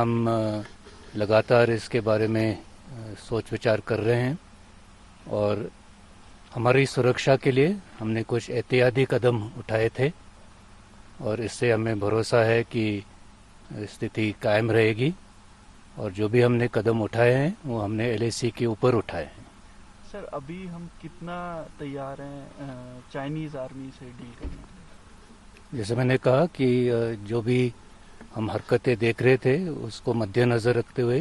हम लगातार इसके बारे में सोच विचार कर रहे हैं और हमारी सुरक्षा के लिए हमने कुछ एहतियाती कदम उठाए थे और इससे हमें भरोसा है कि स्थिति कायम रहेगी और जो भी हमने कदम उठाए हैं वो हमने एलएसी के ऊपर उठाए हैं। सर, अभी हम कितना तैयार हैं चाइनीज़ आर्मी से डील करने के लिए? जैसे मैंने कहा कि जो भी हम हरकतें देख रहे थे उसको मद्देनज़र रखते हुए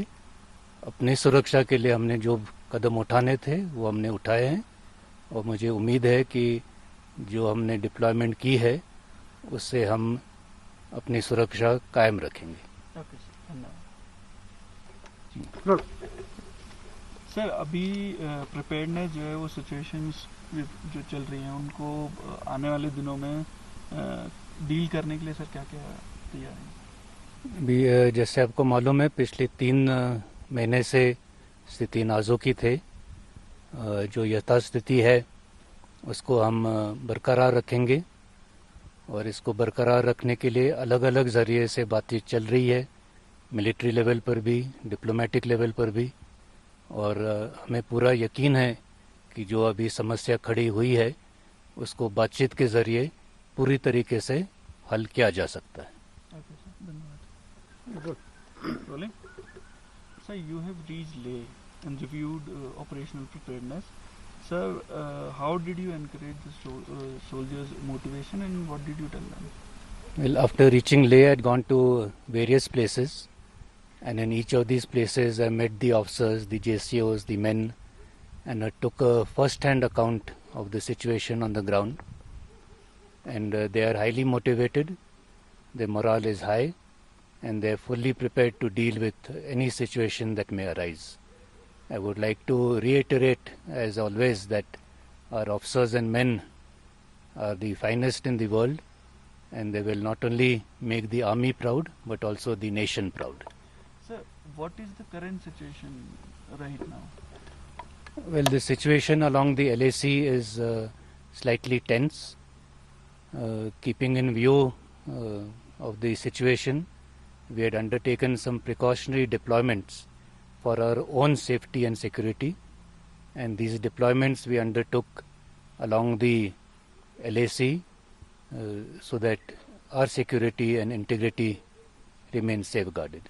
अपनी सुरक्षा के लिए हमने जो कदम उठाने थे वो हमने उठाए हैं और मुझे उम्मीद है कि जो हमने डिप्लॉयमेंट की है उससे हम अपनी सुरक्षा कायम रखेंगे। ओके सर, धन्यवाद। सर, अभी प्रिपेयर्डनेस जो है वो सिचुएशंस जो चल रही हैं उनको आने वाले दिनों में डील करने के लिए सर क्या क्या तैयार है? अभी जैसे आपको मालूम है पिछले 3 महीने से स्थिति नाजुक ही थे। जो यथास्थिति है उसको हम बरकरार रखेंगे और इसको बरकरार रखने के लिए अलग अलग ज़रिए से बातचीत चल रही है, मिलिट्री लेवल पर भी, डिप्लोमेटिक लेवल पर भी। और हमें पूरा यकीन है कि जो अभी समस्या खड़ी हुई है उसको बातचीत के ज़रिए पूरी तरीके से हल किया जा सकता है। ओके सर, धन्यवाद। Rolling. Sir, you have reached Leh and reviewed operational preparedness. Sir, how did you encourage the soldiers' motivation and what did you tell them? Well, after reaching Leh, I had gone to various places, and in each of these places, I met the officers, the JCOs, the men, and I took a first-hand account of the situation on the ground. And they are highly motivated, their morale is high, and they are fully prepared to deal with any situation that may arise. I would like to reiterate, as always, that our officers and men are the finest in the world, and they will not only make the army proud, but also the nation proud. Sir, what is the current situation right now? Well, the situation along the LAC is slightly tense. Keeping in view of the situation, we had undertaken some precautionary deployments for our own safety and security, and these deployments we undertook along the LAC so that our security and integrity remain safeguarded.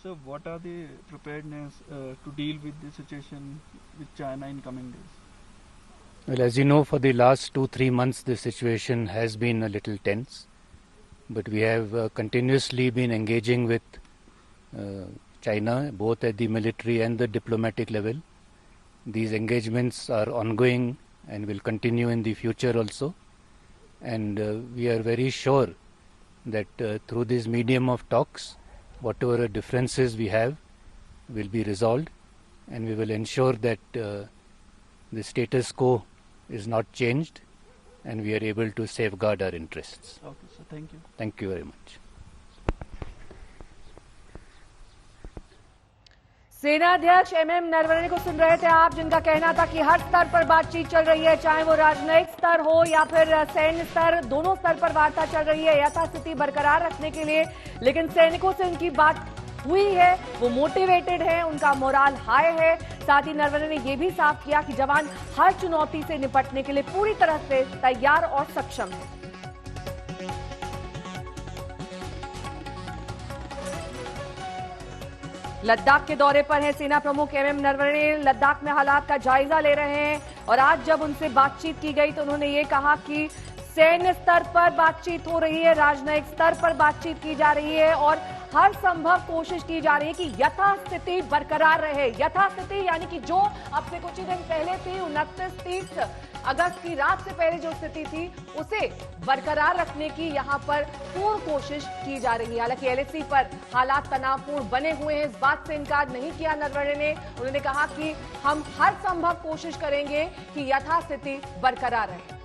So what are the preparedness to deal with the situation with China in coming days? Well, as you know, for the last 2-3 months the situation has been a little tense, but we have continuously been engaging with China, both at the military and the diplomatic level. These engagements are ongoing and will continue in the future also. And we are very sure that through this medium of talks, whatever differences we have will be resolved, and we will ensure that the status quo is not changed and we are able to safeguard our interests. Okay, sir. Thank you. Thank you very much. सेनाध्यक्ष MM Naravane को सुन रहे थे आप, जिनका कहना था कि हर स्तर पर बातचीत चल रही है, चाहे वो राजनयिक स्तर हो या फिर सैन्य स्तर, दोनों स्तर पर वार्ता चल रही है यथास्थिति बरकरार रखने के लिए। लेकिन सैनिकों से उनकी बात हुई है, वो मोटिवेटेड है, उनका मोराल हाई है। साथ ही नरवणे ने यह भी साफ किया कि जवान हर चुनौती से निपटने के लिए पूरी तरह से तैयार और सक्षम है। लद्दाख के दौरे पर हैं सेना प्रमुख एमएम नरवणे। लद्दाख में हालात का जायजा ले रहे हैं और आज जब उनसे बातचीत की गई तो उन्होंने ये कहा कि सैन्य स्तर पर बातचीत हो रही है, राजनयिक स्तर पर बातचीत की जा रही है और हर संभव कोशिश की जा रही है कि यथास्थिति बरकरार रहे। यथास्थिति यानी कि जो अब से कुछ ही दिन पहले थी, 29-30 अगस्त की रात से पहले जो स्थिति थी उसे बरकरार रखने की यहां पर पूर्ण कोशिश की जा रही है। हालांकि एलएसी पर हालात तनावपूर्ण बने हुए हैं, इस बात से इनकार नहीं किया नरवणे ने। उन्होंने कहा कि हम हर संभव कोशिश करेंगे कि यथास्थिति बरकरार रहे।